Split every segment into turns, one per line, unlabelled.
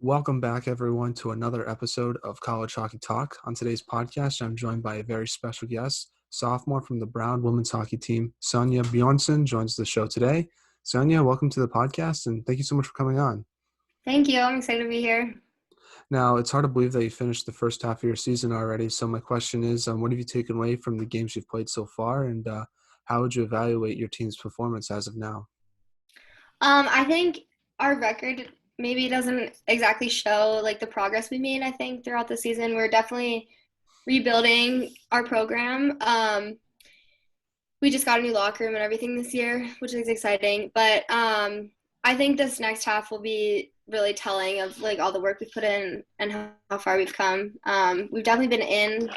Welcome back, everyone, to another episode of College Hockey Talk. On today's podcast, I'm joined by a very special guest, sophomore from the Brown women's hockey team, Sonja Bjornson, joins the show today. Sonja, welcome to the podcast, and thank you so much for coming on.
Thank you. I'm excited to be here.
Now, it's hard to believe that you finished the first half of your season already, so my question is, what have you taken away from the games you've played so far, and how would you evaluate your team's performance as of now?
I think our record maybe doesn't exactly show like the progress we made, I think, throughout the season. We're definitely rebuilding our program. We just got a new locker room and everything this year, which is exciting. But I think this next half will be really telling of like all the work we put in and how far we've come. We've definitely been in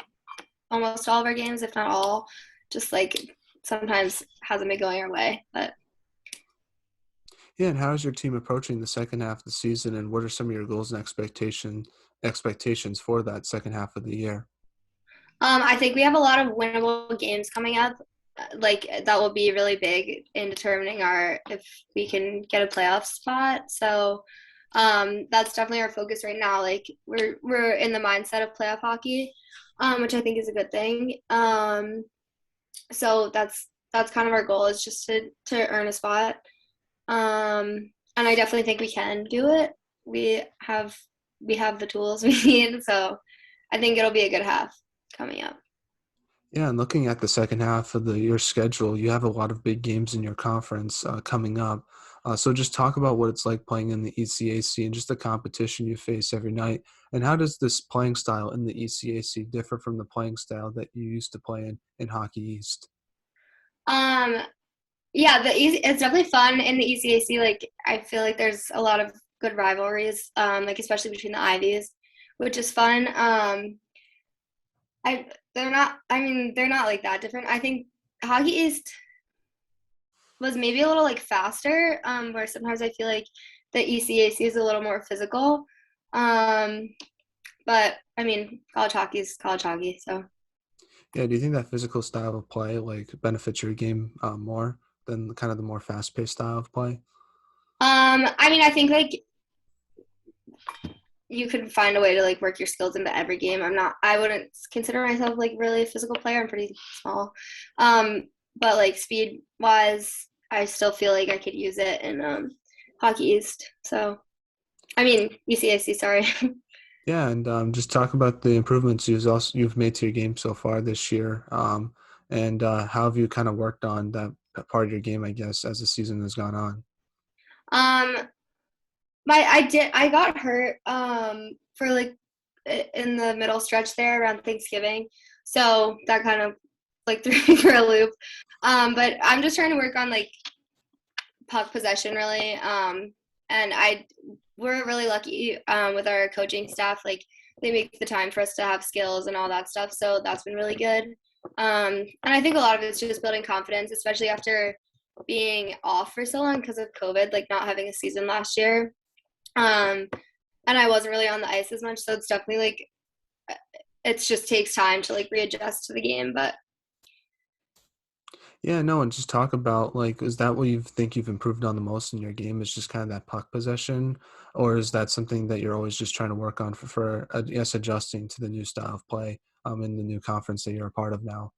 almost all of our games, if not all. Just like sometimes hasn't been going our way, but
Yeah, and how is your team approaching the second half of the season, and what are some of your goals and expectations for that second half of the year?
I think we have a lot of winnable games coming up. Like that will be really big in determining our if we can get a playoff spot. So that's definitely our focus right now. Like we're in the mindset of playoff hockey, which I think is a good thing. So that's kind of our goal is just to earn a spot. And I definitely think we can do it. We have we have the tools we need. So I think it'll be a good half coming up.
Yeah, and looking at the second half of your schedule, you have a lot of big games in your conference coming up. So just talk about what it's like playing in the ECAC and just the competition you face every night. And how does this playing style in the ECAC differ from the playing style that you used to play in Hockey East?
Um, yeah, it's definitely fun in the ECAC. Like I feel like there's a lot of good rivalries, like especially between the Ivies, which is fun. I they're not. I mean, they're not like that different. I think Hockey East was maybe a little like faster, where sometimes I feel like the ECAC is a little more physical. Um, but I mean, college hockey is college hockey, so.
Yeah, do you think that physical style of play like benefits your game more than kind of the more fast-paced style of play?
I mean, I think like you could find a way to like work your skills into every game. I wouldn't consider myself like really a physical player. I'm pretty small. But like speed wise, I still feel like I could use it in Hockey East. So I mean ECAC, sorry.
Yeah, and just talk about the improvements you've made to your game so far this year, and how have you kind of worked on that part of your game, I guess, as the season has gone on.
um I got hurt for like in the middle stretch there around Thanksgiving. So that kind of like threw me for a loop. But I'm just trying to work on like puck possession really. And we're really lucky with our coaching staff. Like they make the time for us to have skills and all that stuff. So that's been really good. And I think a lot of it's just building confidence, especially after being off for so long because of COVID, like not having a season last year. Um, and I wasn't really on the ice as much, so it's definitely like it just takes time to like readjust to the game. But
Yeah, no, and just talk about like, is that what you think you've improved on the most in your game? Is just kind of that puck possession, or is that something that you're always just trying to work on for yes, adjusting to the new style of play in the new conference that you're a part of now?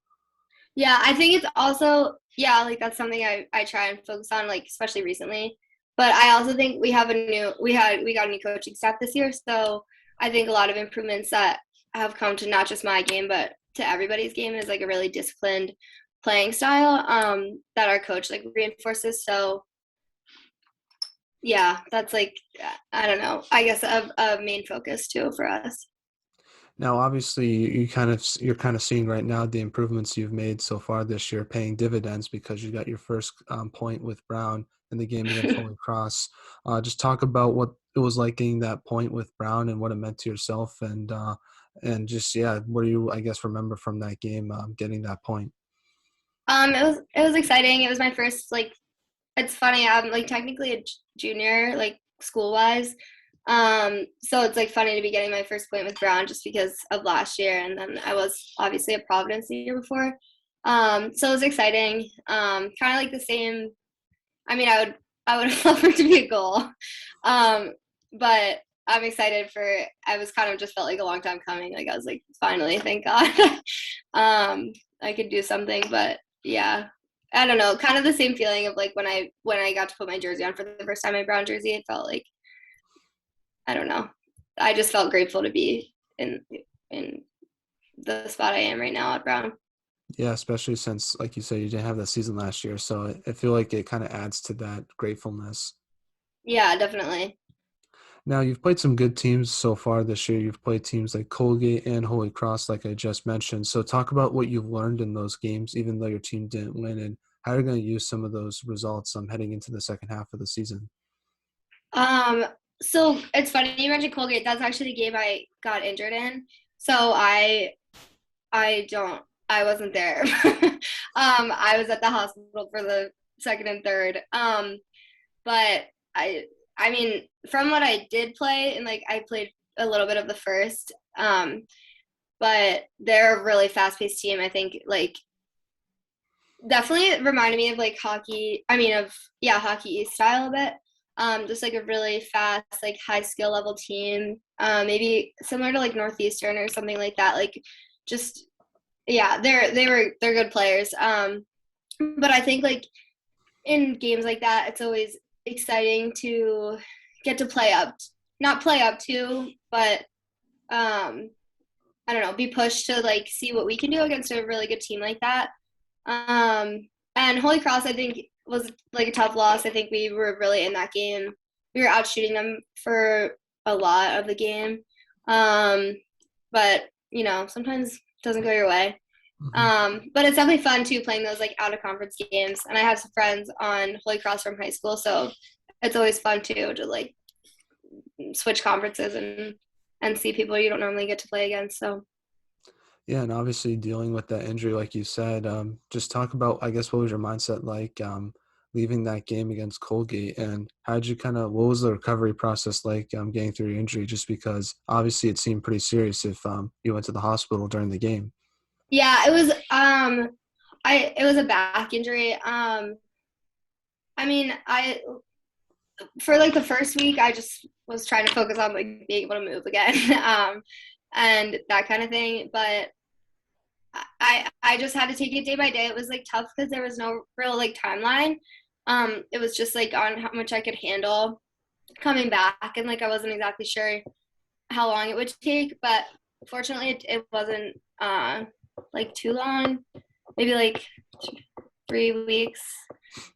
yeah, I think it's also yeah, like that's something I try and focus on, like especially recently. But I also think we got a new coaching staff this year, so I think a lot of improvements that have come to not just my game but to everybody's game is like a really disciplined playing style that our coach like reinforces. So yeah, that's like I don't know. I guess a main focus too for us.
Now, obviously, you're kind of seeing right now the improvements you've made so far this year paying dividends because you got your first point with Brown in the game against Holy Cross. Just talk about what it was like getting that point with Brown and what it meant to yourself, and just yeah, what do you I guess remember from that game getting that point?
It was exciting. It was my first like. It's funny. I'm like technically a junior, like school wise. So it's like funny to be getting my first point with Brown just because of last year, and then I was obviously at Providence the year before. So it was exciting. Kind of like the same. I mean, I would have loved for it to be a goal, but I'm excited for. I was kind of just felt like a long time coming. Like I was like, finally, thank God, I could do something. But yeah, I don't know. Kind of the same feeling of like when I got to put my jersey on for the first time, my Brown jersey. It felt like I don't know. I just felt grateful to be in the spot I am right now at Brown.
Yeah, especially since, like you said, you didn't have that season last year, so I feel like it kind of adds to that gratefulness.
Yeah, definitely.
Now, you've played some good teams so far this year. You've played teams like Colgate and Holy Cross, like I just mentioned. So, talk about what you've learned in those games, even though your team didn't win, and how you're going to use some of those results heading into the second half of the season.
Um, so it's funny you mentioned Colgate. That's actually the game I got injured in. So I wasn't there. I was at the hospital for the second and third. But I I mean, from what I did play, and like I played a little bit of the first, but they're a really fast paced team. I think like definitely reminded me of like hockey. I mean, of yeah, hockey East style a bit. Just like a really fast, like high skill level team. Maybe similar to like Northeastern or something like that. Like just yeah, they're good players. But I think like in games like that, it's always exciting to get to play up, not play up to, but I don't know, be pushed to like see what we can do against a really good team like that. And Holy Cross, I think, was like a tough loss. I think we were really in that game. We were out shooting them for a lot of the game. Um, but you know, sometimes it doesn't go your way.
Hmm.
But it's definitely fun too playing those like out of conference games. And I have some friends on Holy Cross from high school, so it's always fun too to like switch conferences and see people you don't normally get to play against. So
Yeah, and obviously dealing with that injury, like you said, just talk about, I guess, what was your mindset like leaving that game against Colgate, and what was the recovery process like getting through your injury? Just because obviously it seemed pretty serious if you went to the hospital during the game.
yeah, it was a back injury. I mean, I for like the first week I just was trying to focus on like being able to move again, and that kind of thing. But I just had to take it day by day. It was like tough because there was no real like timeline. It was just like on how much I could handle coming back, and like I wasn't exactly sure how long it would take, but fortunately it wasn't like too long, maybe like 3 weeks,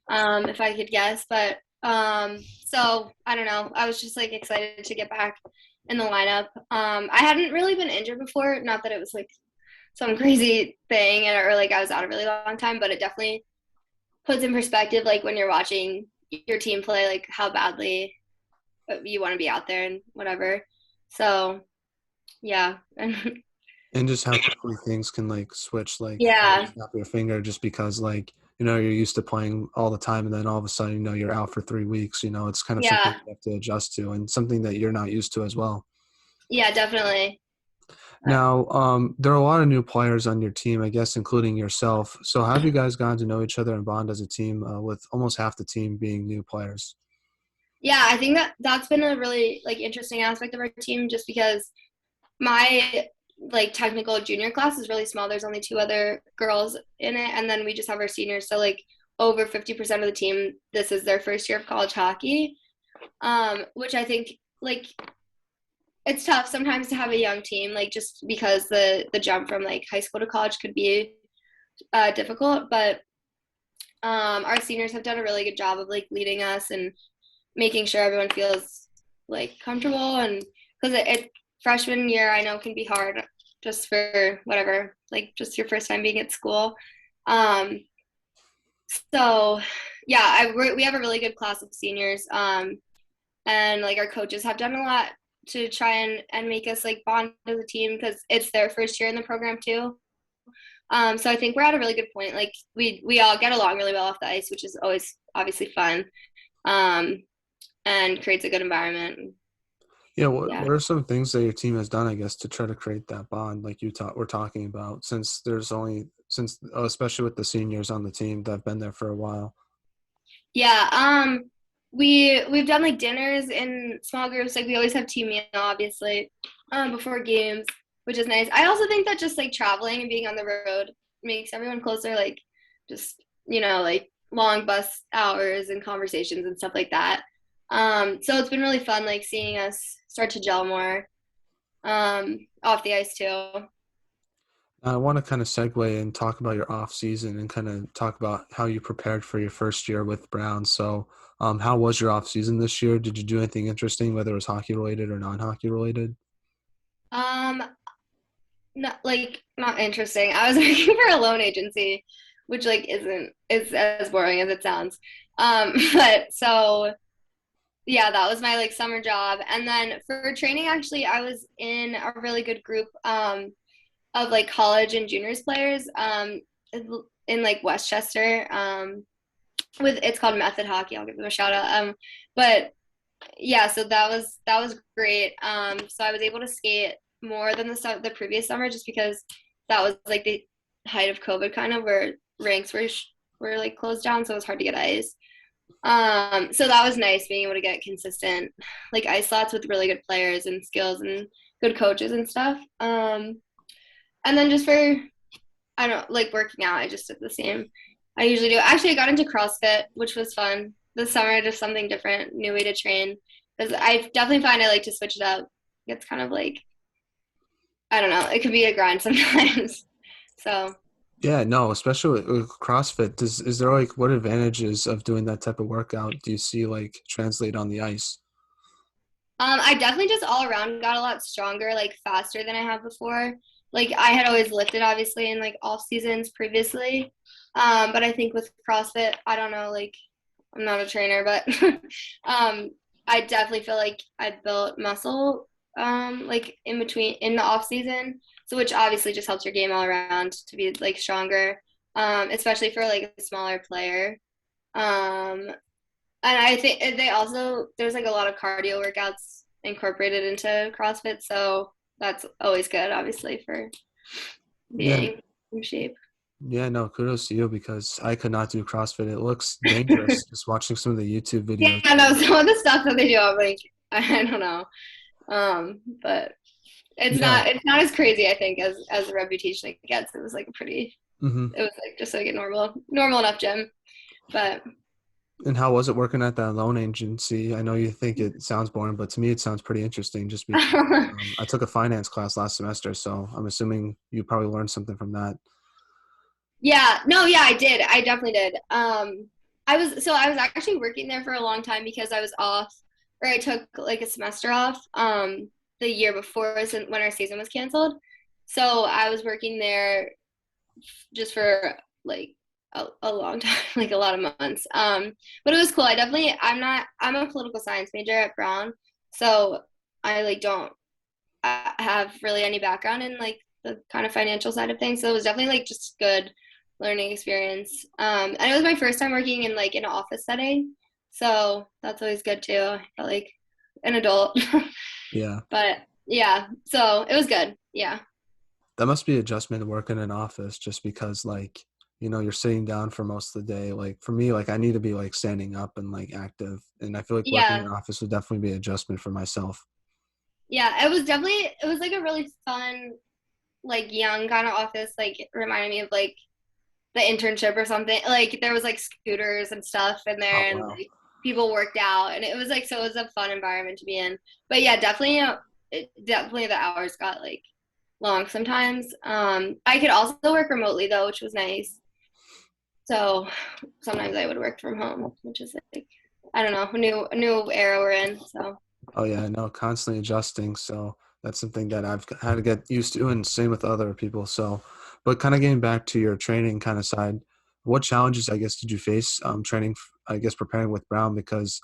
if I could guess. But so I don't know. I was just like excited to get back in the lineup. I hadn't really been injured before, not that it was like some crazy thing or like I was out a really long time, but it definitely puts in perspective like when you're watching your team play, like how badly you want to be out there and whatever. So yeah.
And just how quickly things can like switch like at the
Yeah.
snap of your finger, just because like you're used to playing all the time, and then all of a sudden you're out for 3 weeks. It's kind of something
Yeah.
you have to adjust to, and something that you're not used to as well.
Yeah, definitely.
Now, there are a lot of new players on your team, I guess, including yourself. So, how have you guys gotten to know each other and bond as a team, with almost half the team being new players?
Yeah, I think that's been a really like interesting aspect of our team just because my like technical junior class is really small. There's only two other girls in it, and then we just have our seniors. So like over 50% of the team, this is their first year of college hockey, which I think like it's tough sometimes to have a young team, like just because the jump from like high school to college could be difficult. But our seniors have done a really good job of like leading us and making sure everyone feels like comfortable, and because freshman year I know can be hard just for whatever, like just your first time being at school. um so yeah, we have a really good class of seniors, and like our coaches have done a lot to try and make us like bond as a team because it's their first year in the program too. So I think we're at a really good point. Like we all get along really well off the ice, which is always obviously fun, um and creates a good environment.
Yeah, what
Yeah.
what are some things that your team has done, I guess, to try to create that bond, like we're talking about, especially with the seniors on the team that have been there for a while.
Yeah. we've done like dinners in small groups. Like we always have team meal, obviously, before games, which is nice. I also think that just like traveling and being on the road makes everyone closer. Like just like long bus hours and conversations and stuff like that. So it's been really fun, like seeing us start to gel more off the ice too.
I want to kind of segue and talk about your off season and kind of talk about how you prepared for your first year with Brown. So, how was your off season this year? Did you do anything interesting, whether it was hockey related or non-hockey related?
Um, not interesting. I was working for a loan agency, which like isn't is as boring as it sounds. But so yeah, that was my like summer job. And then for training, actually, I was in a really good group of like college and juniors players in like Westchester. With it's called Method Hockey. I'll give them a shout out. But yeah, so that was great. So I was able to skate more than the previous summer just because that was like the height of COVID, kind of where ranks were like closed down, so it was hard to get ice. So that was nice being able to get consistent like ice slots with really good players and skills and good coaches and stuff. And then just for I don't know, like working out, I just did the same. I usually do. Actually, I got into CrossFit, which was fun this summer, just something different, new way to train. Because I definitely find I like to switch it up. It's kind of like I don't know, it could be a grind sometimes. So
Yeah, no, especially with CrossFit. Is there like what advantages of doing that type of workout do you see like translate on the ice?
I definitely just all around got a lot stronger, like faster than I have before. Like I had always lifted obviously in like off seasons previously. But I think with CrossFit, I don't know, like I'm not a trainer, but I definitely feel like I built muscle like in between in the off season. So which obviously just helps your game all around to be like stronger. Especially for like a smaller player. Um, and I think they also there's like a lot of cardio workouts incorporated into CrossFit, so that's always good, obviously, for
Yeah,
being in shape.
yeah, no, kudos to you because I could not do CrossFit. It looks dangerous just watching some of the YouTube
Yeah,
videos.
no, some of the stuff that they do, I'm like, I don't know, but
Yeah.
it's not as crazy, I think, as the reputation it gets. It was like a pretty,
Hmm.
it was like just like a normal enough gym, but
And how was it working at that loan agency? I know you think it sounds boring, but to me, it sounds pretty interesting just because I took a finance class last semester. So I'm assuming you probably learned something from that.
Yeah, no, yeah, I did. I definitely did. I was actually working there for a long time because I was off, or I took like a semester off, the year before when our season was canceled. So I was working there just for like a long time, like a lot of months. But it was cool. I'm a political science major at Brown, so I like don't have really any background in like the kind of financial side of things. So it was definitely like just good learning experience. And it was my first time working in like an office setting. So that's always good too. I felt like an adult.
Yeah.
But yeah, so it was good. Yeah.
That must be adjustment to work in an office just because like, you're sitting down for most of the day. Like for me, like I need to be like standing up and like active. And I feel like working in
Yeah.
an office would definitely be an adjustment for myself.
Yeah. It was like a really fun, like young kind of office. Like it reminded me of like the internship or something. Like there was like scooters and stuff in
Oh
there and
wow.
like people worked out and it was like so it was a fun environment to be in. But yeah, definitely definitely the hours got like long sometimes. I could also work remotely though, which was nice. So sometimes I would work from home, which is like I don't know, a new era we're in. So
Oh yeah, I know, constantly adjusting. So that's something that I've had to get used to, and same with other people. So, but kind of getting back to your training kind of side, what challenges I guess did you face training? I guess preparing with Brown because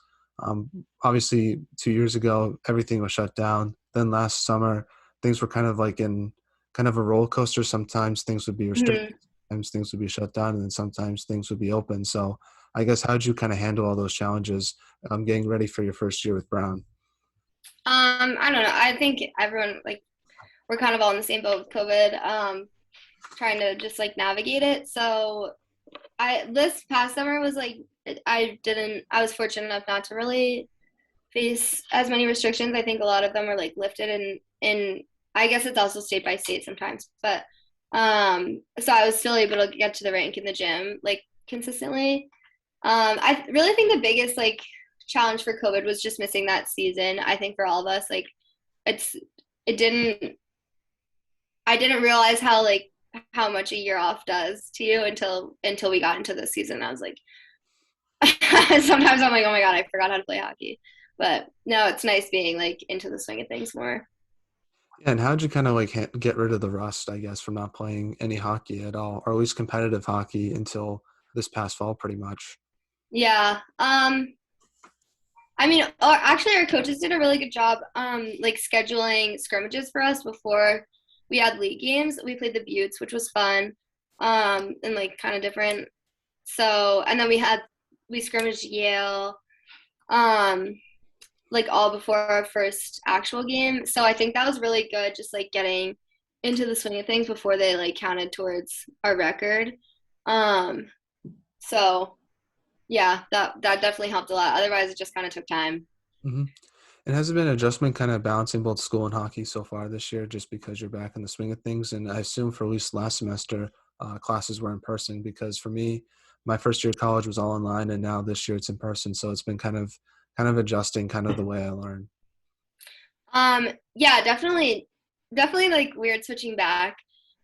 obviously 2 years ago everything was shut down. Then last summer things were kind of like in kind of a roller coaster. Sometimes things would be restricted,
mhm.
sometimes things would be shut down, and then sometimes things would be open. So I guess how did you kind of handle all those challenges getting ready for your first year with Brown?
I don't know. I think everyone like we're kind of all in the same boat with COVID, trying to just like navigate it. So I this past summer was like I was fortunate enough not to really face as many restrictions. I think a lot of them are like lifted and I guess it's also state by state sometimes. But so I was still able to get to the rank in the gym like consistently. I really think the biggest like challenge for COVID was just missing that season. I think for all of us, like it's it didn't I didn't realize how much a year off does to you until we got into this season. I was like sometimes I'm like, oh my God, I forgot how to play hockey. But no, it's nice being like into the swing of things more.
Yeah, and how'd you kind of like get rid of the rust, I guess, from not playing any hockey at all, or at least competitive hockey until this past fall, pretty much?
Yeah. I mean, actually, our coaches did a really good job, like scheduling scrimmages for us before we had league games. We played the Buttes, which was fun, and like kind of different. So, and then we scrimmaged Yale, um, like all before our first actual game. So I think that was really good, just like getting into the swing of things before they like counted towards our record. Um, so yeah, that definitely helped a lot. Otherwise, it just kind of took time.
Hmm. And has it been an adjustment kind of balancing both school and hockey so far this year, just because you're back in the swing of things? And I assume for at least last semester, classes were in person because for me, my first year of college was all online, and now this year it's in person. So it's been kind of adjusting kind of the way I learn.
Yeah, definitely like weird switching back.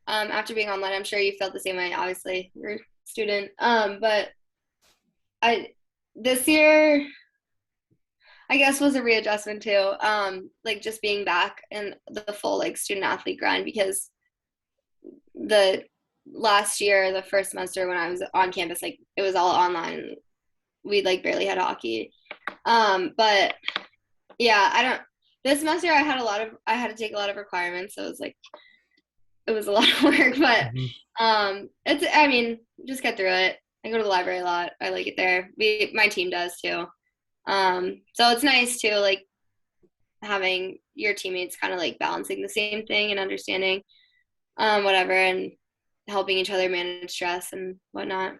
After being online, I'm sure you felt the same way. Obviously, you're a student. But I this year, I guess, was a readjustment too. Like just being back in the full like student athlete grind because the last year, the first semester when I was on campus, like it was all online. We like barely had hockey. But yeah, I don't. This semester I had to take a lot of requirements, so it was a lot of work. But
Hmm.
it's I mean, just get through it. I go to the library a lot. I like it there. My team does too. So it's nice too, like having your teammates kind of like balancing the same thing and understanding whatever and helping each other manage stress and whatnot.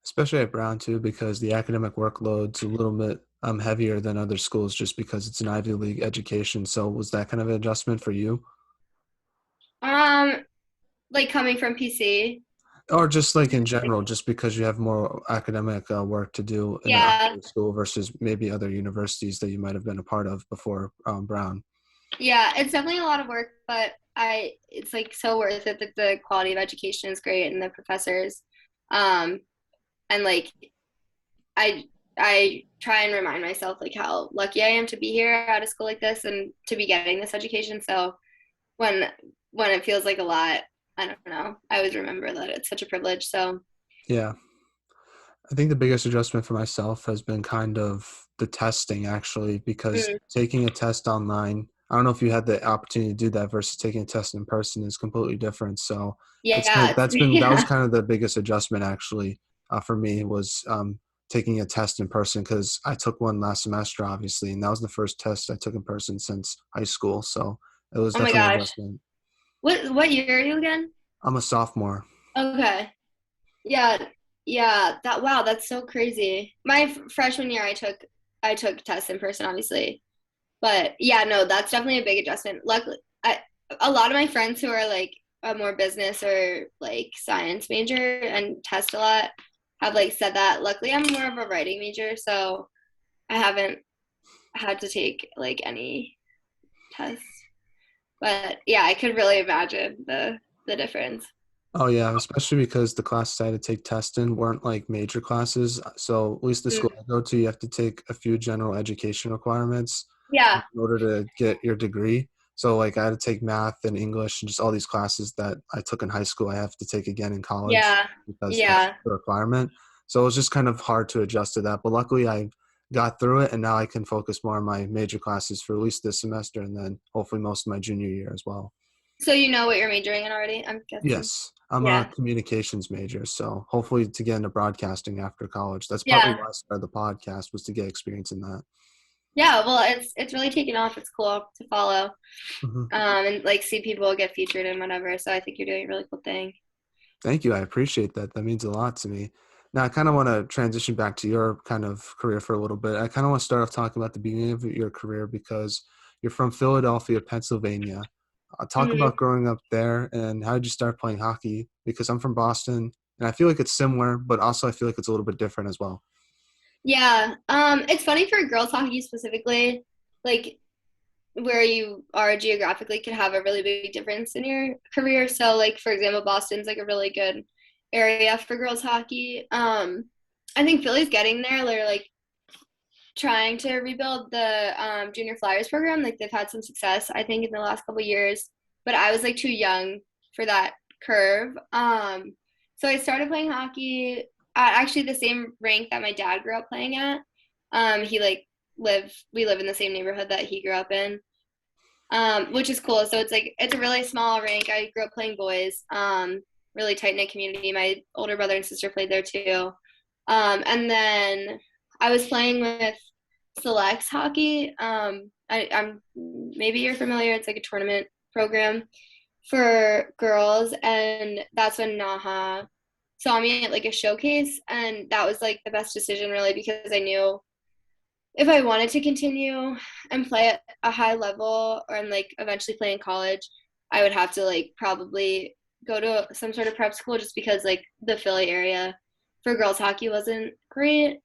Especially at Brown too, because the academic workload's a little bit heavier than other schools, just because it's an Ivy League education. So was that kind of an adjustment for you?
Um, like coming from PC.
Or just like in general, just because you have more academic work to do in an
Yeah,
Ivy school versus maybe other universities that you might have been a part of before Brown.
yeah, it's definitely a lot of work, but it's like so worth it. The quality of education is great and the professors. Um, and like I I try and remind myself like how lucky I am to be here out of school like this and to be getting this education. So when when it feels like a lot, I don't know. I always remember that it's such a privilege. So
Yeah. I think the biggest adjustment for myself has been kind of the testing actually, because
mm,
taking a test online, I don't know if you had the opportunity to do that versus taking a test in person is completely different. So
yeah,
that was
yeah.
kind of the biggest adjustment actually for me was taking a test in person because I took one last semester obviously, and that was the first test I took in person since high school. So it was
Oh my
definitely an
gosh.
adjustment.
What year are you again?
I'm a sophomore.
Okay. Yeah, yeah. That's so crazy. My freshman year, I took tests in person, obviously, but yeah, no, that's definitely a big adjustment. Luckily, a lot of my friends who are like a more business or like science major and test a lot have like said that. Luckily, I'm more of a writing major, so I haven't had to take like any tests. But yeah, I could really imagine the difference.
Oh yeah, especially because the classes I had to take tests in weren't like major classes. So at least the school
Mm,
I go to, you have to take a few general education requirements in
yeah,
order to get your degree. So like I had to take math and English and just all these classes that I took in high school. I have to take again in college
yeah,
because that's
yeah.
the requirement. So it was just kind of hard to adjust to that. But luckily I got through it, and now I can focus more on my major classes for at least this semester and then hopefully most of my junior year as well.
So you know what you're majoring in already, I'm guessing.
Yes, I'm a
Yeah.
communications major, so hopefully to get into broadcasting after college. That's partly
Yeah.
why I started the podcast, was to get experience in that.
Yeah. Well, it's really taken off. It's cool to follow.
Hmm.
And like see people get featured and whatever. So I think you're doing a really cool thing.
Thank you. I appreciate that. That means a lot to me. Now, I kind of want to transition back to your kind of career for a little bit. I kind of want to start off talking about the beginning of your career because you're from Philadelphia, Pennsylvania. Talk
Hmm.
about growing up there and how did you start playing hockey? Because I'm from Boston and I feel like it's similar, but also I feel like it's a little bit different as well.
Yeah, it's funny for girls hockey specifically, like where you are geographically can have a really big difference in your career. So, like for example, Boston's like a really good area for girls hockey. I think Philly's getting there. They're like trying to rebuild the junior flyers program. Like they've had some success, I think, in the last couple of years. But I was like too young for that curve. So I started playing hockey at actually the same rink that my dad grew up playing at. He like we live in the same neighborhood that he grew up in, which is cool. So it's like it's a really small rink. I grew up playing boys. Really tight knit community. My older brother and sister played there too. And then I was playing with selects hockey. I'm maybe you're familiar. It's like a tournament program for girls, and that's when Naha saw me at like a showcase, and that was like the best decision really because I knew if I wanted to continue and play at a high level or and like eventually play in college, I would have to like probably go to some sort of prep school just because like the Philly area for girls hockey wasn't great.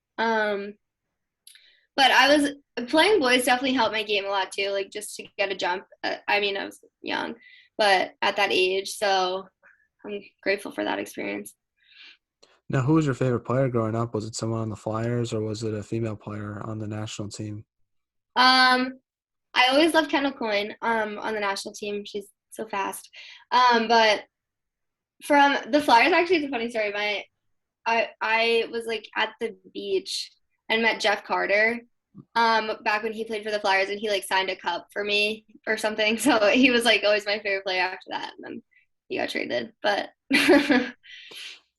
But I was playing boys definitely helped my game a lot too, like just to get a jump. I mean, I was young, but at that age, so I'm grateful for that experience.
Now, who was your favorite player growing up? Was it someone on the Flyers or was it a female player on the national team?
Um, I always loved Kendall Coyne on the national team. She's so fast. But from the Flyers, actually, it's a funny story. I was like at the beach and met Jeff Carter back when he played for the Flyers and he like signed a cup for me or something. So he was like always my favorite player after that. And then he got traded. But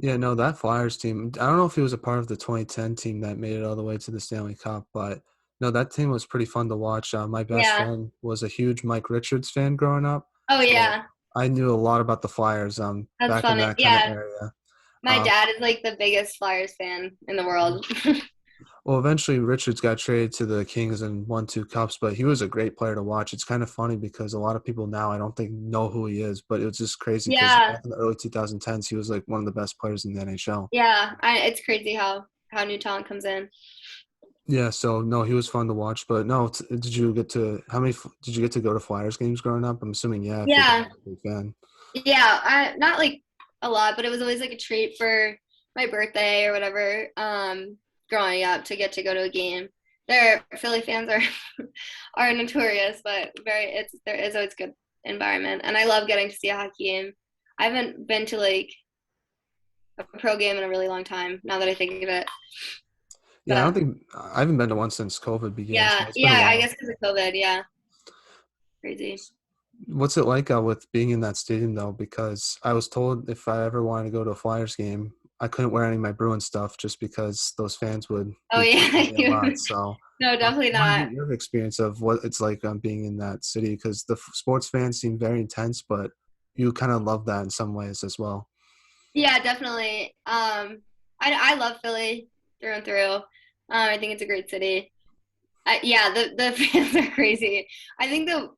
Yeah, no, that Flyers team. I don't know if he was a part of the 2010 team that made it all the way to the Stanley Cup, but no, that team was pretty fun to watch. My best
yeah.
friend was a huge Mike Richards fan growing up,
Oh
so
yeah.
I knew a lot about the Flyers
That's
back in
funny.
that kind of
Yeah.
area.
My
Um,
dad is like the biggest Flyers fan in the world.
well, eventually Richards got traded to the Kings and won 2 cups, but he was a great player to watch. It's kind of funny because a lot of people now I don't think know who he is, but it was just crazy because
Yeah.
back in the early 2010s he was like one of the best players in the NHL.
Yeah. It's crazy how new talent comes in.
Yeah, so no, he was fun to watch, but no, did you get to did you get to go to Flyers games growing up? I'm assuming yeah, if your dad
Yeah.
was a big fan.
Yeah, not like a lot, but it was always like a treat for my birthday or whatever. Growing up to get to go to a game. Their Philly fans are are notorious, but there is always good environment, and I love getting to see a hockey game. I haven't been to like a pro game in a really long time. Now that I think of it,
Yeah, I don't
but
think I haven't been to one since COVID began, so
yeah,
it's been a
yeah, I
while.
guess because of COVID, yeah, crazy.
What's it like with being in that stadium though? Because I was told if I ever wanted to go to a Flyers game, I couldn't wear any of my Bruins stuff just because those fans would
Oh
be
yeah,
teasing me a lot. So
no,
I
definitely
want to
not.
get your experience of what it's like being in that city because the sports fans seem very intense, but you kind of love that in some ways as well.
Yeah, definitely. I love Philly through and through. I think it's a great city. Yeah, the fans are crazy. I think the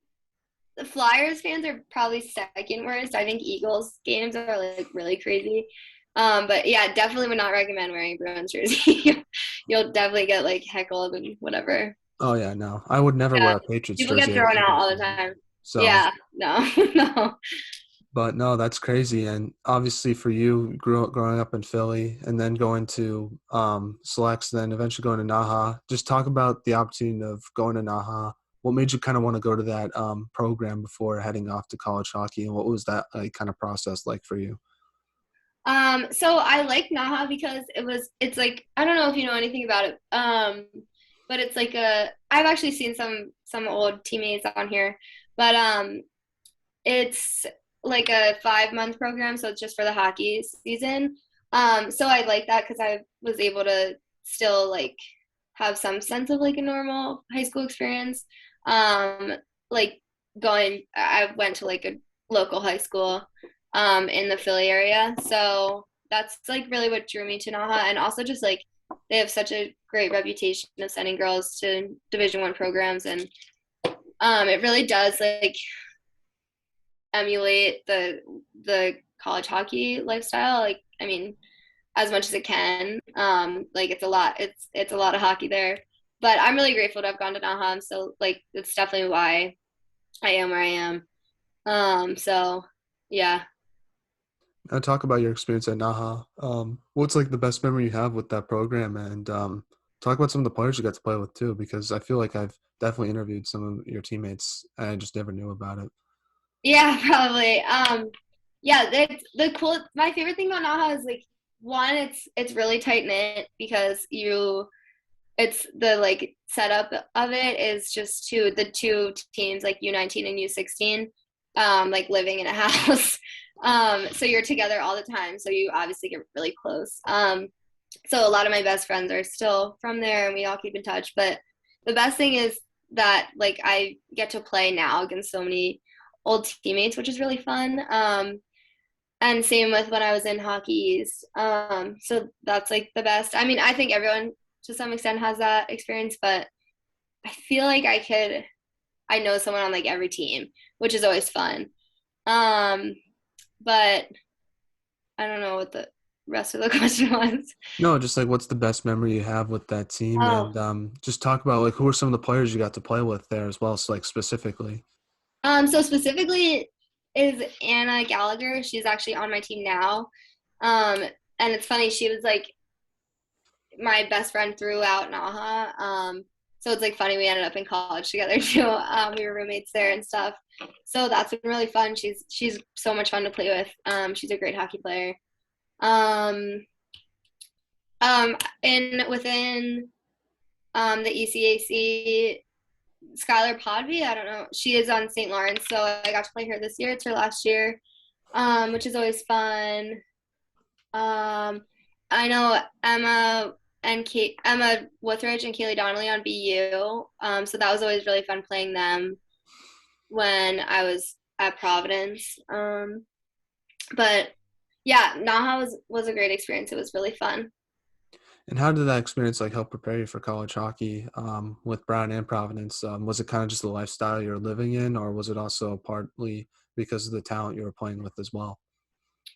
Flyers fans are probably second worst. I think Eagles games are like really crazy. But yeah, definitely would not recommend wearing a Bruins jersey. You'll definitely get like heckled and whatever.
Oh yeah, no, I would never
Yeah,
wear a Patriots
people get
jersey at an
thrown out
Eagles
all the
game.
time.
So,
Yeah, no, no.
but no, that's crazy. And obviously for you, growing up in Philly and then going to Selects, then eventually going to Naha. Just talk about the opportunity of going to Naha. What made you kind of want to go to that program before heading off to college hockey, and what was that kind of process like for you?
So I like Naha because it's like I don't know if you know anything about it. But it's like I've actually seen some old teammates on here, but it's like a 5 month program, so it's just for the hockey season. So I like that because I was able to still like have some sense of like a normal high school experience. Um, like I went to like a local high school in the Philly area. So that's like really what drew me to Naha, and also just like they have such a great reputation of sending girls to Division 1 programs, and it really does like emulate the college hockey lifestyle. Like, I mean, as much as it can. Like it's a lot. It's a lot of hockey there. But I'm really grateful to have gone to Naha. So like it's definitely why I am where I am. So yeah.
Now talk about your experience at Naha. What's like the best memory you have with that program, and talk about some of the players you got to play with too, because I feel like I've definitely interviewed some of your teammates and I just never knew about it.
Yeah, probably. Yeah, the cool my favorite thing about Naha is like one, it's really tight knit because it's the like setup of it is just the two teams like U19 and U16 like living in a house. So you're together all the time, so you obviously get really close. So a lot of my best friends are still from there and we all keep in touch, but the best thing is that like I get to play now against so many old teammates, which is really fun. And same with when I was in Hockey East. So that's like the best. I mean, I think everyone to some extent has that experience, but I feel like I know someone on like every team, which is always fun. Um, but I don't know what the rest of the question was.
No, just like what's the best memory you have with that team,
Oh,
and just talk about like who are some of the players you got to play with there as well. So like specifically.
so specifically is Anna Gallagher. She's actually on my team now. Um, and it's funny, she was like my best friend throughout Naha. So it's like funny we ended up in college together too. We were roommates there and stuff. So that's been really fun. She's so much fun to play with. She's a great hockey player. Um, in within the ECAC, Skylar Podby, I don't know. She is on St. Lawrence, so I got to play her this year. It's her last year, which is always fun. Um, I know Emma Withridge and Kaylee Donnelly on BU. So that was always really fun playing them when I was at Providence. But yeah, Naha was a great experience. It was really fun.
And how did that experience like help prepare you for college hockey with Brown and Providence? Was it kind of just the lifestyle you were living in, or was it also partly because of the talent you were playing with as well?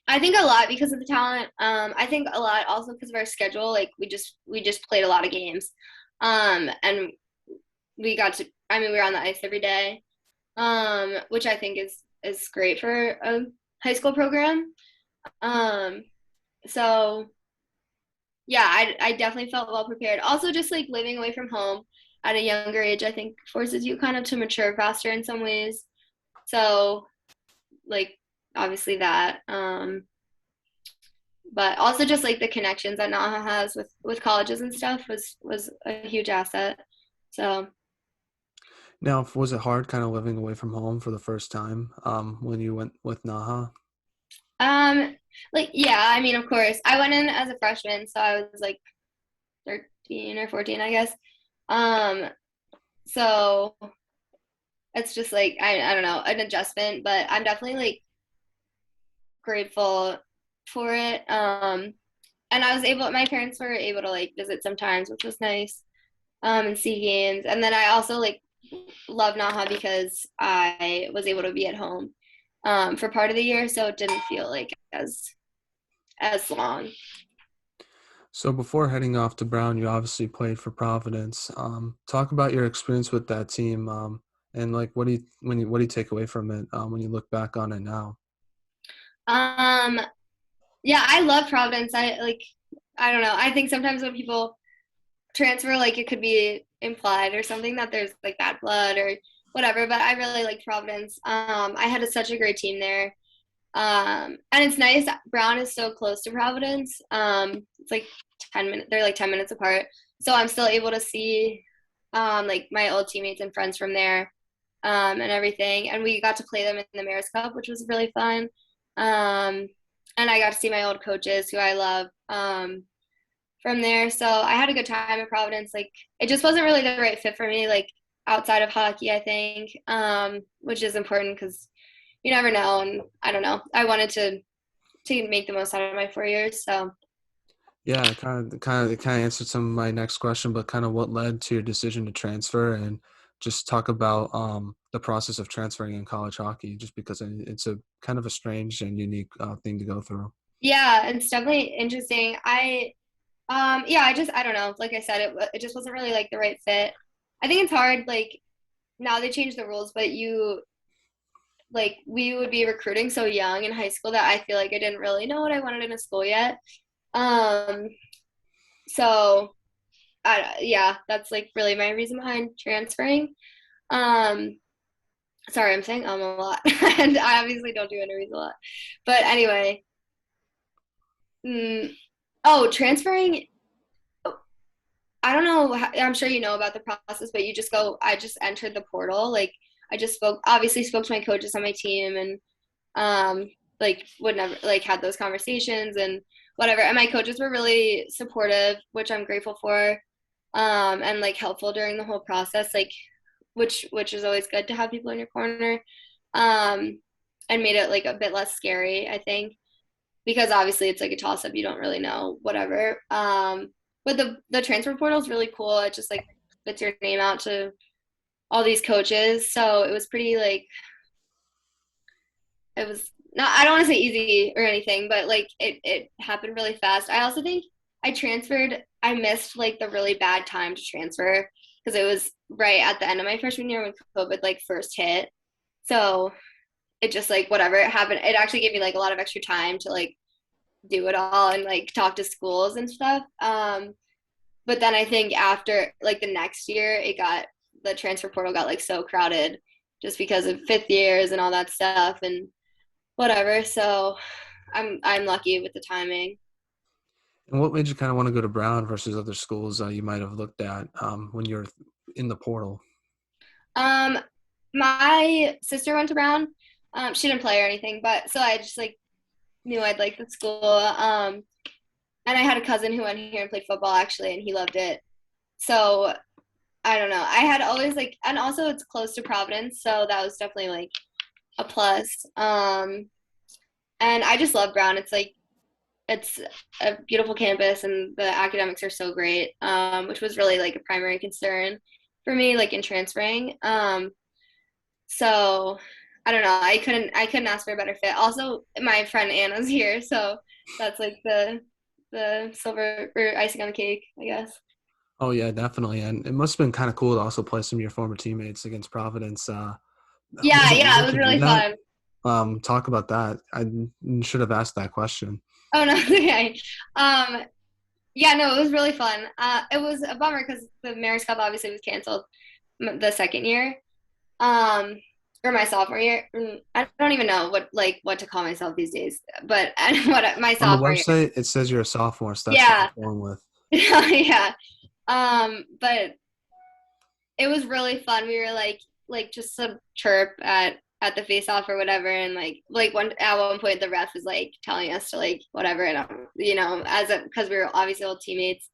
I think a lot because of the talent. I think a lot also because of our schedule. Like we just played a lot of games, and we got to. I mean, we were on the ice every day, which I think is great for a high school program. Um, so yeah, I definitely felt well prepared. Also, just like living away from home at a younger age, I think forces you kind of to mature faster in some ways. So like obviously that. But also just like the connections that Naha has with colleges and stuff was a huge asset. So
Now, was it hard kind of living away from home for the first time when you went with Naha?
um like yeah, I mean of course. I went in as a freshman, so I was like 13 or 14, I guess. Um so it's just like I don't know, an adjustment, but I'm definitely like grateful for it. And I was able my parents were able to like visit sometimes, which was nice. And see games. And then I also like love Naha because I was able to be at home for part of the year, so it didn't feel like as long.
So before heading off to Brown, you obviously played for Providence. Talk about your experience with that team, and like what do you take away from it when you look back on it now?
Um, yeah, I love Providence. I don't know. I think sometimes when people transfer, like it could be implied or something that there's like bad blood or whatever. But I really like Providence. I had such a great team there. And it's nice. Brown is so close to Providence. It's like 10 minutes. They're like 10 minutes apart. So I'm still able to see like my old teammates and friends from there and everything. And we got to play them in the Mayor's Cup, which was really fun. Um, and I got to see my old coaches who I love from there. So I had a good time in Providence. Like it just wasn't really the right fit for me, like outside of hockey, I think, which is important because you never know. And I don't know. I wanted to to make the most out of my 4 years. So
Yeah, it kind of answered some of my next question, but kind of what led to your decision to transfer, and just talk about the process of transferring in college hockey, just because it's a kind of a strange and unique thing to go through.
yeah, it's definitely interesting. Yeah, I don't know. Like I said, it just wasn't really like the right fit. I think it's hard. Like now they changed the rules, but we would be recruiting so young in high school that I feel like I didn't really know what I wanted in a school yet. Um, so yeah, that's like really my reason behind transferring. Um, sorry, I'm saying a lot, and I obviously don't do interviews a lot. But anyway, mm, oh, transferring. I don't know. I'm sure you know about the process, but you just go. I just entered the portal. Like I just obviously spoke to my coaches on my team, and like would never like had those conversations and whatever. And my coaches were really supportive, which I'm grateful for, and like helpful during the whole process. Like which is always good to have people in your corner, um, and made it like a bit less scary, I think, because obviously it's like a toss up. You don't really know whatever. But the transfer portal is really cool. It just like puts your name out to all these coaches. So it was pretty like it was not, I don't want to say easy or anything, but like it happened really fast. I also think I missed like the really bad time to transfer because it was right at the end of my freshman year when COVID like first hit. So it just like whatever it happened, it actually gave me like a lot of extra time to like do it all and like talk to schools and stuff. But then I think after like the next year, the transfer portal got like so crowded just because of fifth years and all that stuff and whatever. So I'm lucky with the timing.
And what made you kind of want to go to Brown versus other schools you might have looked at when you're in the portal?
Um, my sister went to Brown. She didn't play or anything, but so I just like knew I'd like the school. And I had a cousin who went here and played football actually, and he loved it. So I don't know. I had always like, and also it's close to Providence, so that was definitely like a plus. And I just love Brown. It's a beautiful campus, and the academics are so great, which was really like a primary concern for me, like in transferring. So I don't know. I couldn't ask for a better fit. Also, my friend Anna's here, so that's like the silver or icing on the cake, I guess.
Oh yeah, definitely. And it must have been kind of cool to also play some of your former teammates against Providence.
Yeah,
Was
yeah, it
it
was
to do
really
that?
fun.
Talk about that. I should have asked that question.
Oh no, okay. Um, yeah, no, it was really fun. It was a bummer because the Mariners Cup obviously was canceled the second year, um, or my sophomore year. I don't even know what to call myself these days, but what my
On the
sophomore year.
website, it says you're a sophomore, so that's what I'm
Yeah,
going with.
yeah. But it was really fun. We were like just some chirp at the face off or whatever, and like one at one point the ref was like telling us to like whatever, and as a because we were obviously old teammates.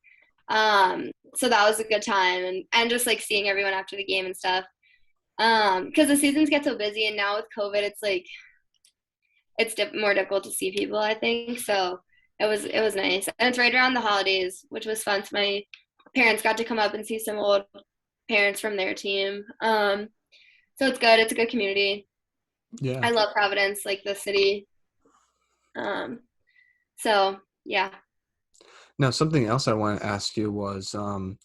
So that was a good time, and just like seeing everyone after the game and stuff. Because the seasons get so busy, and now with COVID, it's like it's more difficult to see people, I think. So it was nice, and it's right around the holidays, which was fun. So my parents got to come up and see some old parents from their team. So it's good. It's a good community.
Yeah.
I love Providence, like the city. Um, so yeah.
Now, something else I want to ask you was something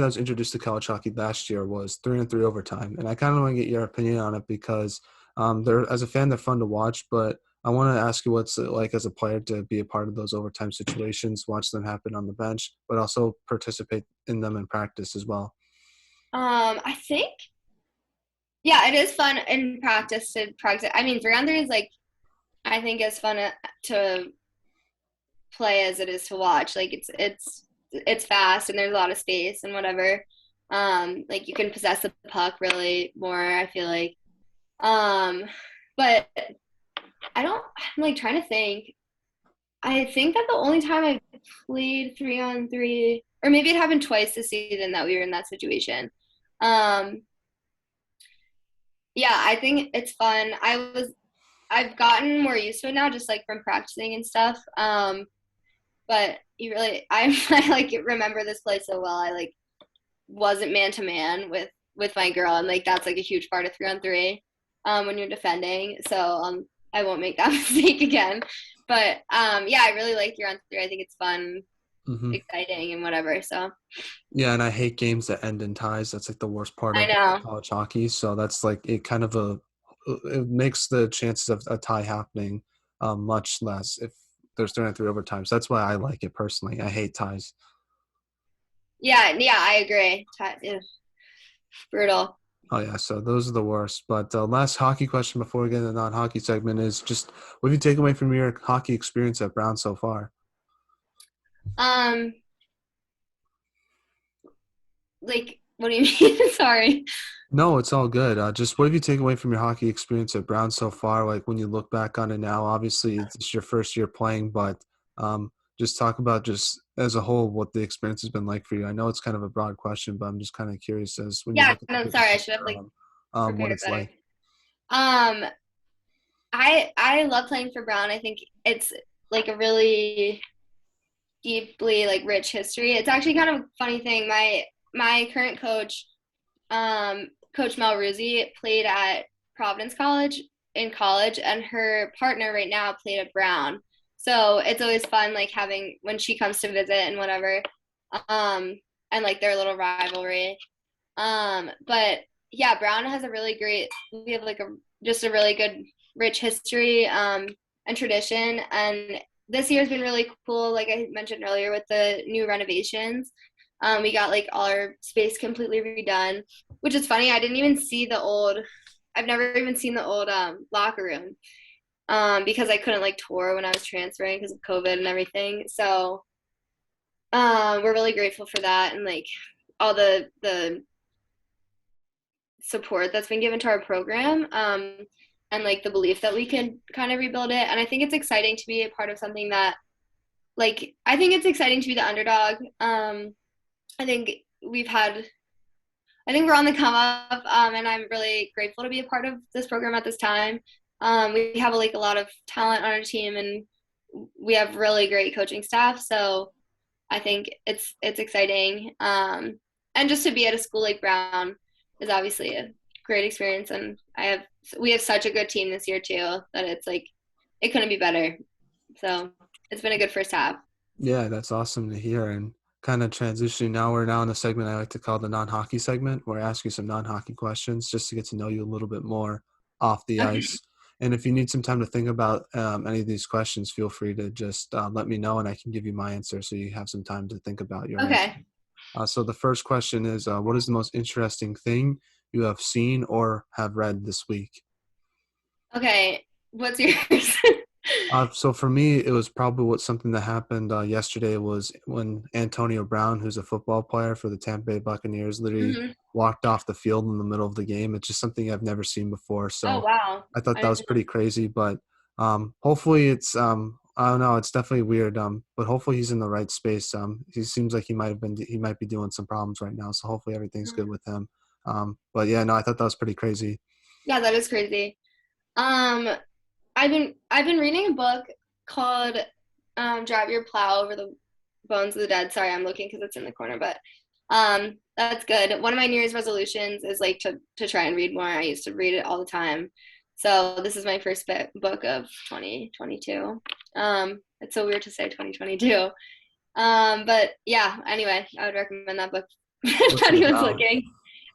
that was introduced to college hockey last year was 3-on-3 overtime, and I kind of want to get your opinion on it because they're as a fan they're fun to watch, but I want to ask you what's it like as a player to be a part of those overtime situations, watch them happen on the bench, but also participate in them in practice as well.
I think yeah, it is fun in practice to practice. I mean, 3-on-3 is like I think as fun to play as it is to watch. Like it's fast and there's a lot of space and whatever. Like you can possess the puck really more, I feel like. Um, but I'm like trying to think. I think that the only time I played 3-on-3, or maybe it happened twice this season that we were in that situation. Um, yeah, I think it's fun. I've gotten more used to it now, just like from practicing and stuff. But you really, I like remember this play so well. I like wasn't man to man with my girl, and like that's like a huge part of 3-on-3 when you're defending. So I won't make that mistake again. But yeah, I really like 3-on-3. I think it's fun,
Hmm.
exciting, and whatever. So
Yeah, and I hate games that end in ties. That's like the worst part
I
of
know.
college hockey. So that's like it kind of it makes the chances of a tie happening much less if there's 3-on-3 overtime. So that's why I like it personally. I hate ties.
Yeah, yeah, I agree. Brutal.
Oh yeah, so those are the worst. But last hockey question before we get into the non-hockey segment is just what have you taken away from your hockey experience at Brown so far?
Um, like, what do you mean? Sorry.
No, it's all good. Just what have you taken away from your hockey experience at Brown so far? Like when you look back on it now, obviously it's your first year playing, but just talk about just as a whole what the experience has been like for you. I know it's kind of a broad question, but I'm just kind of curious as when you
Yeah,
look at the
no,
bigger
sorry. I should have
picture
like
what
prepared
it's
better.
like.
Um, I love playing for Brown. I think it's like a really deeply like rich history. It's actually kind of a funny thing. My current coach, Coach Mel Ruzzi, played at Providence College in college, and her partner right now played at Brown. So it's always fun like having when she comes to visit and whatever, um, and like their little rivalry. But yeah, Brown has a really great. We have like a just a really good rich history and tradition, and this year's been really cool. Like I mentioned earlier, with the new renovations, we got like all our space completely redone, which is funny. I didn't even see the old. I've never even seen the old locker room because I couldn't like tour when I was transferring because of COVID and everything. So we're really grateful for that and like all the support that's been given to our program and like the belief that we can kind of rebuild it. And I think it's exciting to be a part of something that like I think it's exciting to be the underdog. I think we've had I think we're on the come up, and I'm really grateful to be a part of this program at this time. We have like a lot of talent on our team, and we have really great coaching staff. So I think it's exciting, and just to be at a school like Brown is obviously a great experience. And we have such a good team this year too that it's like it couldn't be better. So it's been a good first half.
Yeah, that's awesome to hear. And kind of transitioning now, we're now in the segment I like to call the non-hockey segment, where I ask you some non-hockey questions just to get to know you a little bit more off the
Okay.
ice. And if you need some time to think about any of these questions, feel free to just let me know and I can give you my answer so you have some time to think about your answer.
Okay.
So the first question is, what is the most interesting thing you have seen or have read this week?
Okay. What's yours?
So for me, it was probably something that happened yesterday was when Antonio Brown, who's a football player for the Tampa Bay Buccaneers, literally
hmm
walked off the field in the middle of the game. It's just something I've never seen before.
Oh
So
wow.
I thought
I
that was
didn't know.
pretty crazy, but hopefully it's I don't know, it's definitely weird. But hopefully he's in the right space. He seems like he might be doing some problems right now. So hopefully everything's good with him. But yeah, no, I thought that was pretty crazy.
Yeah, that is crazy. Um, I've been reading a book called Drive Your Plow Over the Bones of the Dead. Sorry, I'm looking because it's in the corner, but that's good. One of my New Year's resolutions is like to try and read more. I used to read it all the time. So this is my first book of 2022. It's so weird to say 2022. But yeah, anyway, I would recommend that book if
What's it
anyone's
about?
looking.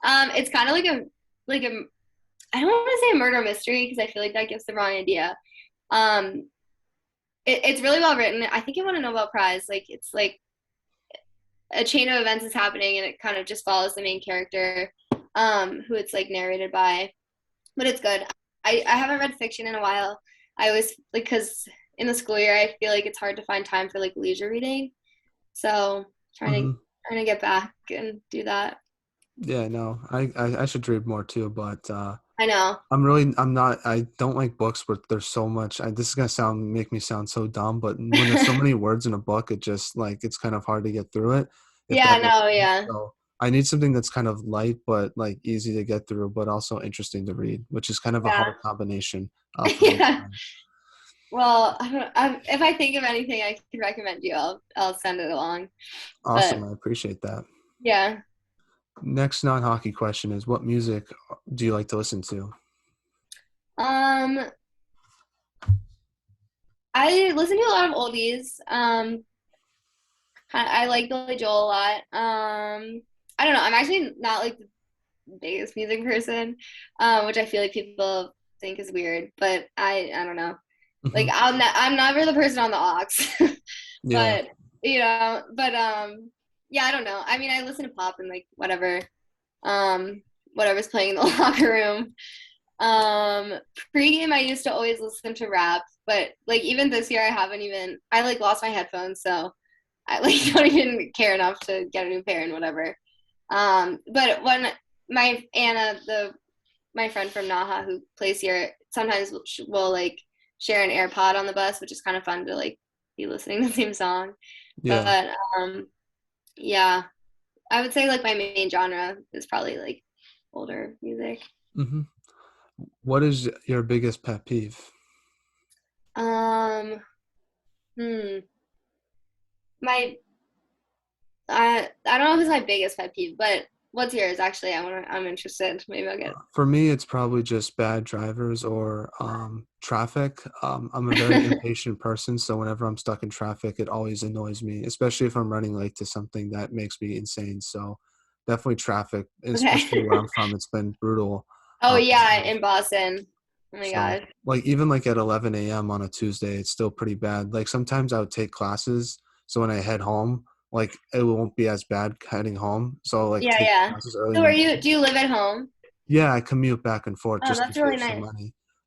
It's kind of like a I don't want to say a murder mystery because I feel like that gives the wrong idea. Um, it's really well written. I think it won a Nobel Prize. Like it's like a chain of events is happening, and it kind of just follows the main character, who it's like narrated by. But it's good. I haven't read fiction in a while. I always like because in the school year I feel like it's hard to find time for like leisure reading. So trying to
Hmm.
trying to get back and do that.
Yeah, no, I should read more too, but
I know.
I'm not, I don't like books where there's so much, this is going to make me sound so dumb, but when there's so many words in a book, it just like, it's kind of hard to get through it, if
Yeah,
that makes
no,
sense.
yeah.
So, I need something that's kind of light but like easy to get through, but also interesting to read, which is kind of a
Yeah.
hard combination for me to
Yeah.
find.
Well, I don't, if I think of anything I can recommend you, I'll send it along.
Awesome,
But
I appreciate that.
yeah.
Next non-hockey question is, what music do you like to listen to?
Um, I listen to a lot of oldies. I like Billy Joel a lot. I don't know. I'm actually not like the biggest music person, which I feel like people think is weird, but I don't know. Like
Hmm.
I'm never the person on the aux,
Yeah.
but but yeah, I don't know. I mean, I listen to pop and like um, whatever's playing in the locker room. Um, Pregame, I used to always listen to rap, but like even this year, I haven't even. I like lost my headphones, so I like don't even care enough to get a new pair and whatever. But when my Anna, my friend from Naha who plays here, sometimes will like share an AirPod on the bus, which is kind of fun to like be listening to the same song.
Yeah.
But yeah, I would say like my main genre is probably like older music.
Hmm. What is your biggest pet peeve?
Um, hmm, my I don't know if it's my biggest pet peeve, but what's yours? Actually, I'm interested. Maybe I'll get.
For me, it's probably just bad drivers or traffic. I'm a very impatient person, so whenever I'm stuck in traffic, it always annoys me, especially if I'm running late to something that makes me insane. So definitely traffic, especially
Okay.
where I'm from. It's been brutal.
Oh yeah,
Lately.
in Boston. Oh my
So
God.
like even like at 11 a.m. on a Tuesday, it's still pretty bad. Like sometimes I would take classes, so when I head home, like it won't be as bad heading home. So like
Yeah,
take
yeah.
classes early in
So
the
are
morning.
do you live at home?
Yeah, I commute back and forth
Oh,
just to
that's really
save some
nice.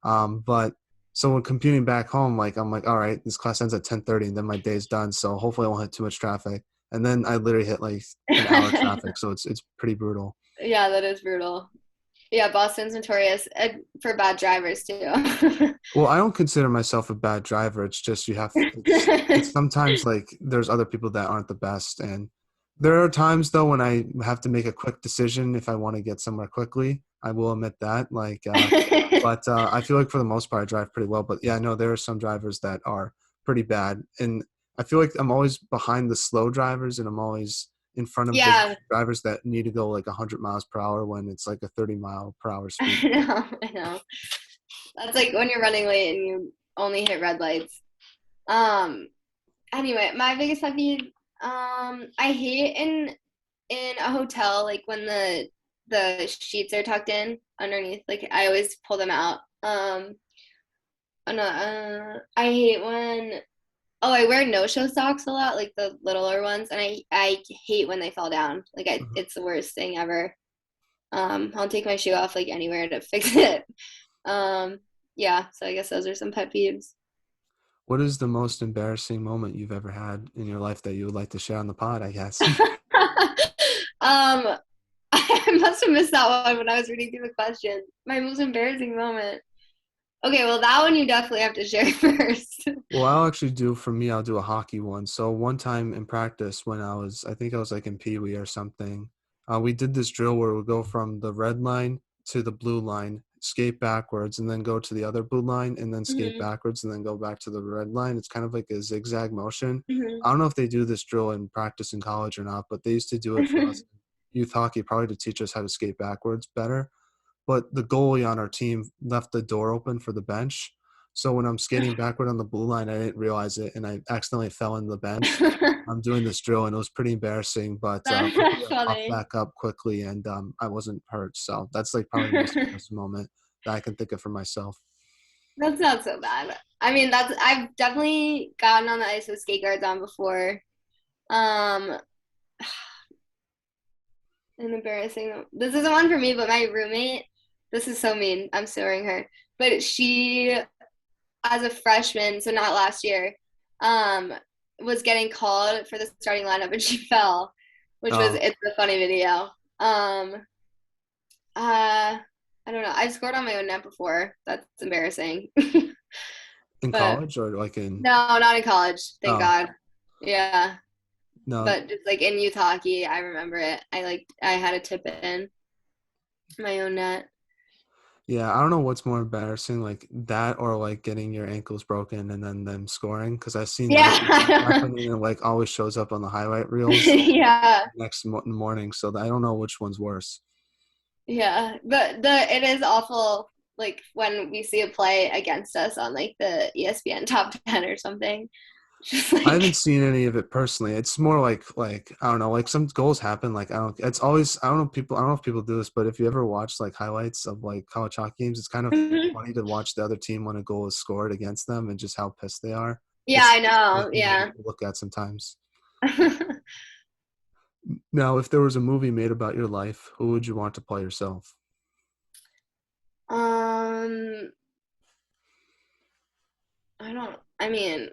money. But so when commuting back home, like I'm like, all right, this class ends at 10:30, and then my day's done. So hopefully I won't hit too much traffic. And then I literally hit like an hour traffic, so it's pretty brutal.
Yeah, that is brutal. Yeah, Boston's notorious for bad drivers too.
Well, I don't consider myself a bad driver. It's just it's sometimes like there's other people that aren't the best, and there are times though when I have to make a quick decision if I want to get somewhere quickly. I will admit that. But I feel like for the most part, I drive pretty well. But yeah, I know there are some drivers that are pretty bad, and I feel like I'm always behind the slow drivers, and I'm always in front of the
Yeah,
drivers that need to go like 100 miles per hour when it's like a 30-mile-per-hour speed.
I know, I know. That's like when you're running late and you only hit red lights. Um, anyway, my biggest pet peeve, I hate in a hotel like when the sheets are tucked in underneath. Like I always pull them out. Oh no, I hate when oh I wear no show socks a lot, like the littler ones, and I hate when they fall down. Like
Mhm.
it's the worst thing ever. I'll take my shoe off like anywhere to fix it. Um, yeah, so I guess those are some pet peeves.
What is the most embarrassing moment you've ever had in your life that you would like to share on the pod, I guess?
I must have missed that one when I was reading through the question. My most embarrassing moment. Okay, well that one you definitely have to share first.
Well, I'll actually do for me, I'll do a hockey one. So one time in practice when I think I was like in Pee Wee or something, we did this drill where we go from the red line to the blue line, skate backwards, and then go to the other blue line, and then skate
Hmm.
backwards, and then go back to the red line. It's kind of like a zigzag motion.
Hmm.
I don't know if they do this drill in practice in college or not, but they used to do it for us in youth hockey, probably to teach us how to skate backwards better. But the goalie on our team left the door open for the bench. So when I'm skating backward on the blue line, I didn't realize it, and I accidentally fell in the bench. I'm doing this drill, and it was pretty embarrassing. But luckily,
That's
I popped
funny.
back up quickly, and I wasn't hurt. So that's like probably the most embarrassing moment that I can think of for myself.
That's not so bad. I mean, that's I've definitely gotten on the ice with skate guards on before. Um, an embarrassing. This isn't one for me, but my roommate. This is so mean. I'm suing her. But she, as a freshman, so not last year, um, was getting called for the starting lineup and she fell, which was
Oh,
it's a funny video. Uh, I don't know. I've scored on my own net before. That's embarrassing.
in
But
college or like in?
no, not in college. Thank
Oh,
God. Yeah.
No,
But just like in youth hockey, I remember it. I had to tip it in my own net.
yeah, I don't know what's more embarrassing, like that or like getting your ankles broken and then them scoring. Because I've seen that
Yeah.
happen and it like always shows up on the highlight reels
Yeah.
next morning. So I don't know which one's worse.
Yeah. The it is awful like when we see a play against us on like the ESPN top 10 or something. Just
I haven't
like
seen any of it personally. It's more like I don't know, like some goals happen. Like I don't. It's always I don't know people. I don't know if people do this, but if you ever watch like highlights of like college hockey games, it's kind of
Mhm.
funny to watch the other team when a goal is scored against them and just how pissed they are.
Yeah,
It's
I
funny
know.
thing to
Yeah.
look at sometimes. Now, if there was a movie made about your life, who would you want to play yourself?
um I mean,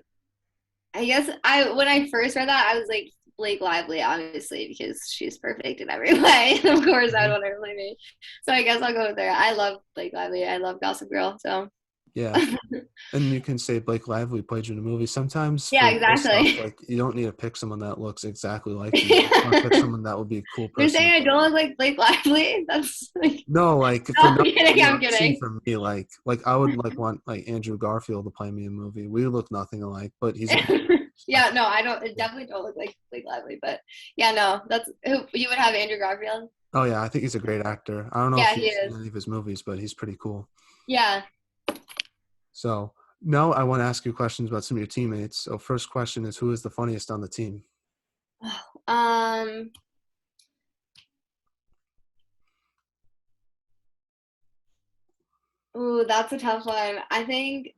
I guess I when I first read that, I was like Blake Lively, obviously, because she's perfect in every way. Of course, I'd
Mhm.
want her to play me. So I guess I'll go with her. I love Blake Lively. I love Gossip Girl. So
Yeah. And you can say Blake Lively played you in a movie. Sometimes
yeah,
for real stuff,
exactly.
like you don't need to pick someone that looks exactly like you. You just want to pick someone that would be a cool
You're
person to
saying I
play
don't
with.
look like Blake Lively? That's like
No, like
no,
for
I'm
not for
kidding.
you,
I'm
I'm saying
kidding.
for me, like I would like want like Andrew Garfield to play me in a movie. We look nothing alike, but he's a good stuff.
Yeah, no, I don't. It definitely don't look like Blake Lively, but yeah, no, that's who you would have Andrew Garfield.
Oh yeah, I think he's a great actor. I don't know
Yeah,
if
he
you've seen
is.
any of his movies, but he's pretty cool.
Yeah.
So now I want to ask you questions about some of your teammates. So first question is, who is the funniest on the team?
Um. Ooh, that's a tough one. I think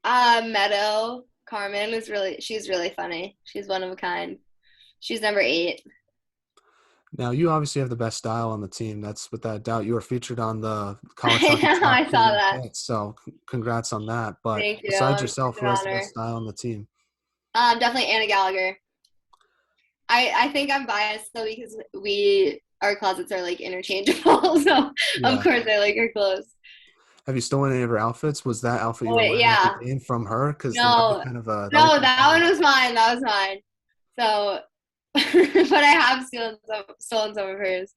Meadow Carmen is she's really funny. She's one of a kind. She's number 8.
Now you obviously have the best style on the team. That's without a doubt. You were featured on the college
I
hockey
know,
top
I saw
pregame
that.
hits. So congrats on that. But
Thank you.
besides
It's
yourself,
an
who has the best
honor.
style on the team?
Definitely Anna Gallagher. I think I'm biased though because our closets are like interchangeable, so of
Yeah.
course I like her clothes.
Have you stolen any of her outfits? Was that outfit you
Oh
were
wait,
wearing at the
yeah.
game from her? Because then that'd be
No,
kind of a that'd be
no,
kind of
that
funny.
one was mine. That was mine. So, but I have stolen some of hers.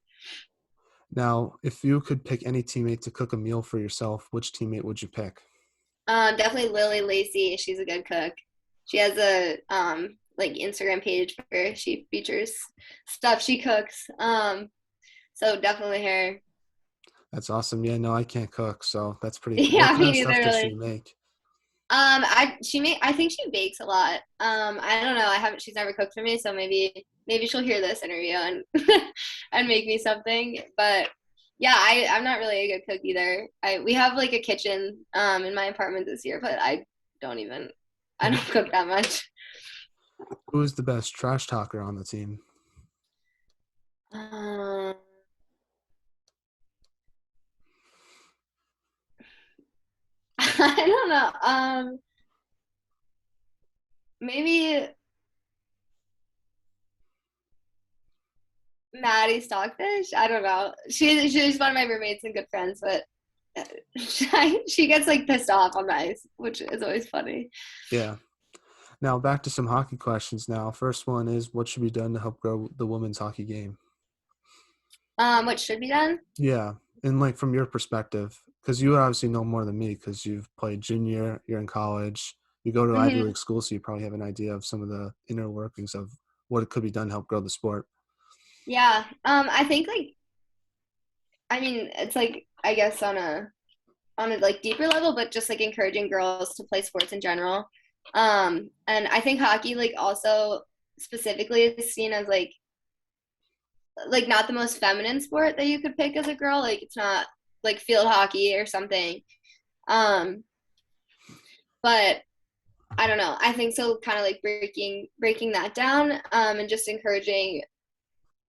Now, if you could pick any teammate to cook a meal for yourself, which teammate would you pick?
Definitely Lily Lacey. She's a good cook. She has a like Instagram page where she features stuff she cooks. So definitely her.
That's awesome. Yeah, no, I can't cook, so that's pretty cool. What
Yeah,
kind
me
of
neither
stuff does she
really.
make?
I think she bakes a lot. I don't know. I haven't she's never cooked for me, so maybe she'll hear this interview and and make me something. But yeah, I'm not really a good cook either. We have like a kitchen in my apartment this year, but don't even I don't cook that much.
Who is the best trash talker on the team?
Um, I don't know. Maybe Maddie Stockfish. I don't know. She's one of my roommates and good friends, but she gets like pissed off on the ice, which is always funny.
Yeah. Now back to some hockey questions now. First one is, what should be done to help grow the women's hockey game?
What should be done?
Yeah. And like from your perspective, because you obviously know more than me because you've played junior, you're in college, you go to Ivy
Hmm.
League school, so you probably have an idea of some of the inner workings of what could be done to help grow the sport.
Yeah. I think like I mean it's like I guess on a like deeper level, but just like encouraging girls to play sports in general. And I think hockey like also specifically is seen as like not the most feminine sport that you could pick as a girl. Like it's not like field hockey or something. Um, but I don't know. I think so. Kind of like breaking that down, and just encouraging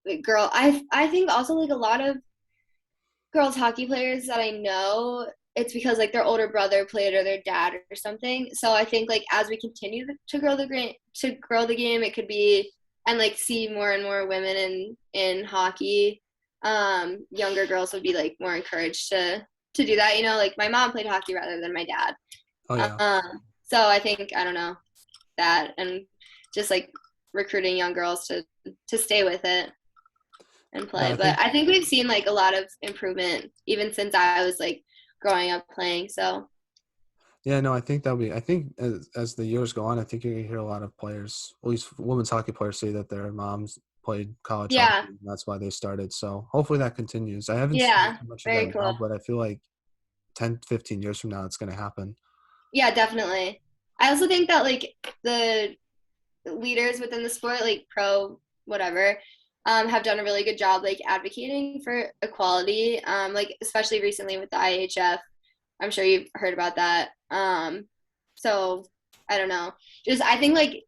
the girl. I think also like a lot of girls hockey players that I know, it's because like their older brother played or their dad or something. So I think like as we continue to grow the game, it could be and like see more and more women in hockey. Younger girls would be like more encouraged to do that. You know, like my mom played hockey rather than my dad.
Oh yeah.
So I think I don't know that and just like recruiting young girls to stay with it and
Yeah,
play.
I
But
think
I think we've seen like a lot of improvement even since I was like growing up playing. So
Yeah, no, I think that'll be. I think as the years go on, I think you're gonna hear a lot of players, at least women's hockey players, say that their moms played college hockey,
yeah,
and that's why they started. So hopefully that continues. I haven't seen
yeah,
too much of that
very cool.
now, but I feel like 10, 15 years from now, it's gonna happen.
Yeah, definitely. I also think that like the leaders within the sport, like pro whatever, have done a really good job like advocating for equality. Like especially recently with the IHF. I'm sure you've heard about that. So I don't know. Just I think like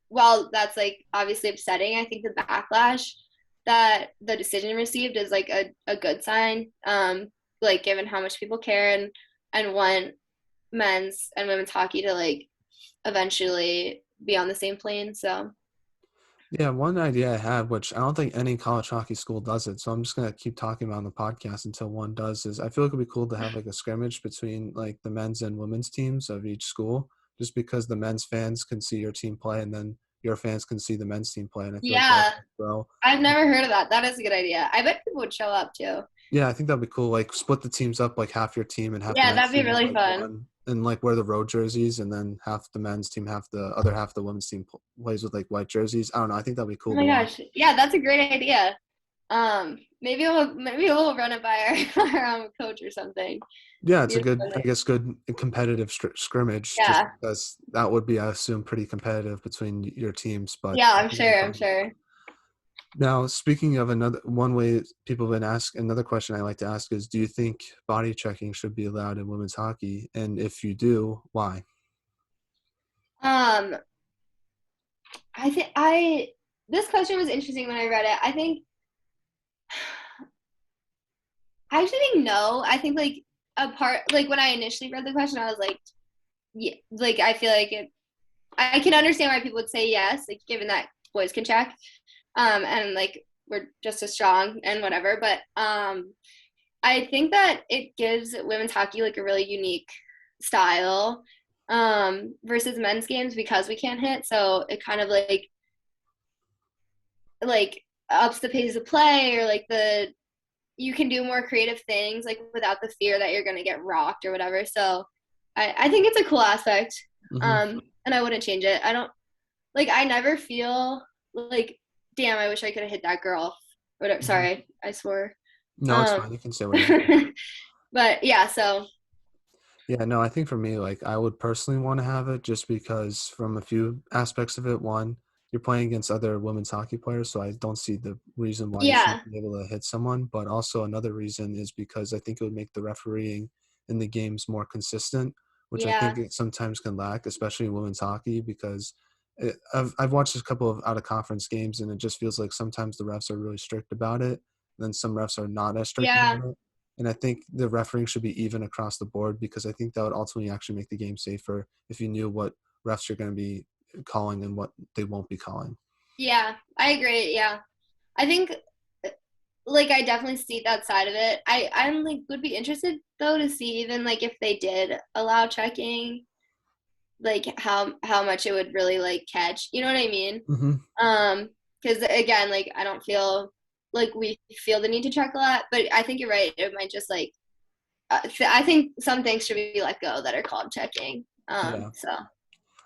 while that's like obviously upsetting, I think the backlash that the decision received is like a good sign. Like given how much people care and want men's and women's hockey to like eventually be on the same plane. So
Yeah, one idea I have, which I don't think any college hockey school does it, so I'm just gonna keep talking about on the podcast until one does, is I feel like it'd be cool to have like a scrimmage between like the men's and women's teams of each school, just because the men's fans can see your team play and then your fans can see the men's team play, and I feel like that
yeah,
would grow.
I've never heard of that. That is a good idea. I bet people would show up too.
Yeah, I think that'd be cool. Like split the teams up, like half your team and half the
Yeah,
men's
that'd be
team is
really
like
fun.
one, and like wear the road jerseys, and then half the men's team, half the other half the women's team plays with like white jerseys. I don't know. I think that'd be
Oh
cool to
my
watch.
gosh. Yeah, that's a great idea. Maybe we'll run it by our coach or something.
Yeah, it's
See
a
if
good, I
something-
guess, good competitive scrimmage, just
Yeah.
because that would be, I assume, pretty competitive between your teams. But
Yeah,
I
I'm
think it'd be
sure. I'm
fun.
sure.
Now, speaking of another one way people have been asked, another question I like to ask is, do you think body checking should be allowed in women's hockey? And if you do, why?
Um, I think I this question was interesting when I read it. I actually think no. I think like a part like when I initially read the question, I was like, yeah, like I feel like it. I can understand why people would say yes, like given that boys can check, and like we're just as strong and whatever. But I think that it gives women's hockey like a really unique style versus men's games because we can't hit. So it kind of like ups the pace of play or like the you can do more creative things like without the fear that you're gonna get rocked or whatever. So I think it's a cool aspect.
Hmm.
And I wouldn't change it. I don't like I never feel like damn, I wish I could have hit that girl. Whatever.
Hmm.
Sorry, I swore.
No, it's
Um
fine. You can say whatever.
but yeah, so
Yeah, no, I think for me, like I would personally want to have it just because from a few aspects of it. One, you're playing against other women's hockey players, so I don't see the reason why you
yeah,
shouldn't be able to hit someone. But also another reason is because I think it would make the refereeing in the games more consistent, which I
yeah,
think it sometimes can lack, especially in women's hockey, because I've watched a couple of out of conference games and it just feels like sometimes the refs are really strict about it, then some refs are not as strict
yeah,
about it. And I think the refereeing should be even across the board because I think that would ultimately actually make the game safer if you knew what refs you're going to be calling and what they won't be calling.
yeah. I agree. Yeah. I think like I definitely see that side of it. I'm like would be interested though to see even like if they did allow checking, like how much it would really like catch. You know what I mean?
Hmm.
Because again, like I don't feel like we feel the need to check a lot, but I think you're right. It might just like I think some things should be let go that are called checking.
Yeah.
So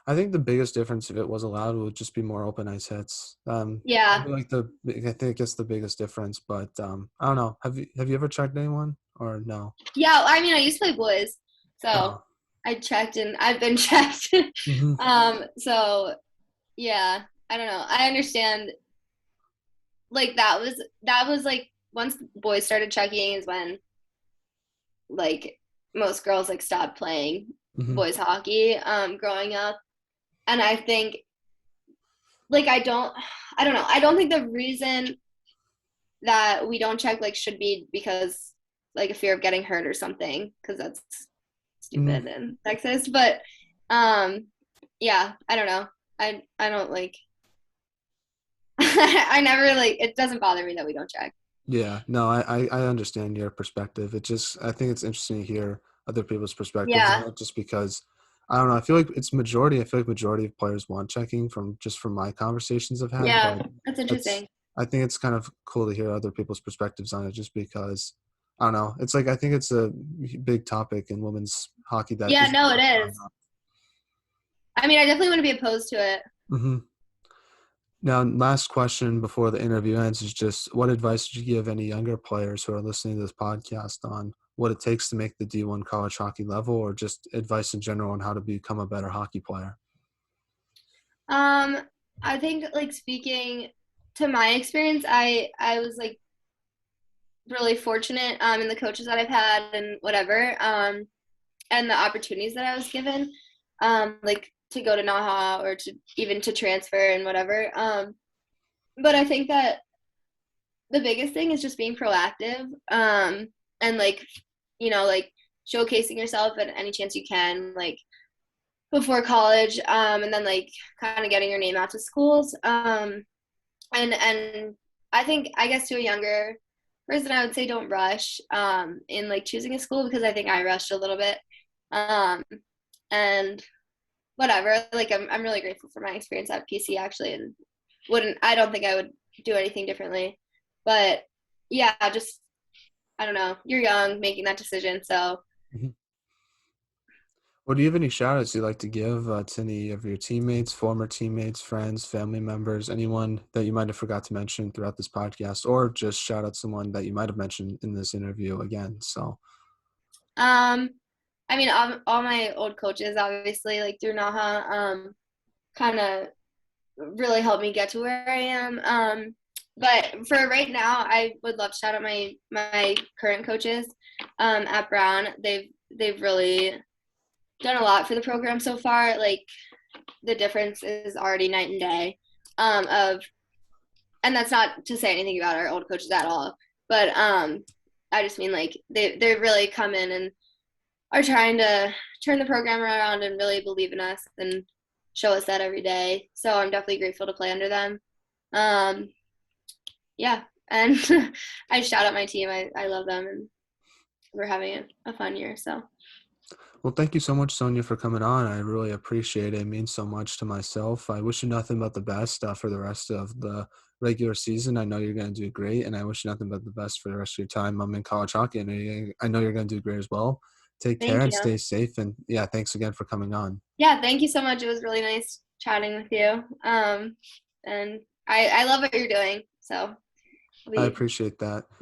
I think the biggest difference if it was allowed would just be more open ice hits.
yeah,
Like I think it's the biggest difference, but I don't know. Have you ever checked anyone or no?
yeah. I mean, I used to play boys, so
Oh.
I checked and I've been checked.
Hmm.
So yeah, I don't know. I understand. Like that was like once boys started checking is when like most girls like stopped playing
Hmm.
boys hockey growing up, and I think like I don't know. I don't think the reason that we don't check like should be because like a fear of getting hurt or something because that's
Hmm.
stupid and sexist. But um, yeah, I don't know. I don't like. I never like. It doesn't bother me that we don't check.
Yeah, no, I understand your perspective. It just I think it's interesting to hear other people's perspectives on
Yeah,
it, just because I don't know. I feel like it's majority. I feel like majority of players want checking from my conversations I've had,
Yeah,
but
that's
that's
interesting.
I think it's kind of cool to hear other people's perspectives on it, just because I don't know. It's like I think it's a big topic in women's hockey that
Yeah,
isn't
no, it
talked about
is. I mean, I definitely wouldn't be opposed to it.
enough. Now, last question before the interview ends is just what advice would you give any younger players who are listening to this podcast on what it takes to make the D1 college hockey level, or just advice in general on how to become a better hockey player?
Um, I think like speaking to my experience, I was like really fortunate in the coaches that I've had and whatever and the opportunities that I was given like to go to Naha or to even to transfer and whatever. But I think that the biggest thing is just being proactive and like like showcasing yourself at any chance you can like before college and then like kind of getting your name out to schools and I think I guess to a younger person I would say don't rush in like choosing a school because I think I rushed a little bit um and whatever like I'm really grateful for my experience at PC actually and wouldn't I don't think I would do anything differently but yeah just I don't know you're young making that decision so
Mhm. Well, do you have any shout outs you'd like to give to any of your teammates, former teammates, friends, family members, anyone that you might have forgot to mention throughout this podcast, or just shout out someone that you might have mentioned in this interview again? So,
um I mean all my old coaches obviously like through Naha kind of really helped me get to where I am. But for right now, I would love to shout out my current coaches at Brown. They've really done a lot for the program so far. Like the difference is already night and day. Of and that's not to say anything about our old coaches at all, but I just mean like they really come in and are trying to turn the program around and really believe in us and show us that every day. So I'm definitely grateful to play under them. Um, yeah, and I shout out my team. I love them, and we're having a fun year. So
well, thank you so much, Sonia, for coming on. I really appreciate it. It means so much to myself. I wish you nothing but the best for the rest of the regular season. I know you're going to do great, and I wish you nothing but the best for the rest of your time. I'm in college hockey, and I know you're going to do great as well. Take care
thank
and
you.
stay safe. And yeah, thanks again for coming on.
Yeah, thank you so much. It was really nice chatting with you. And I love what you're doing. So
I
we
appreciate that.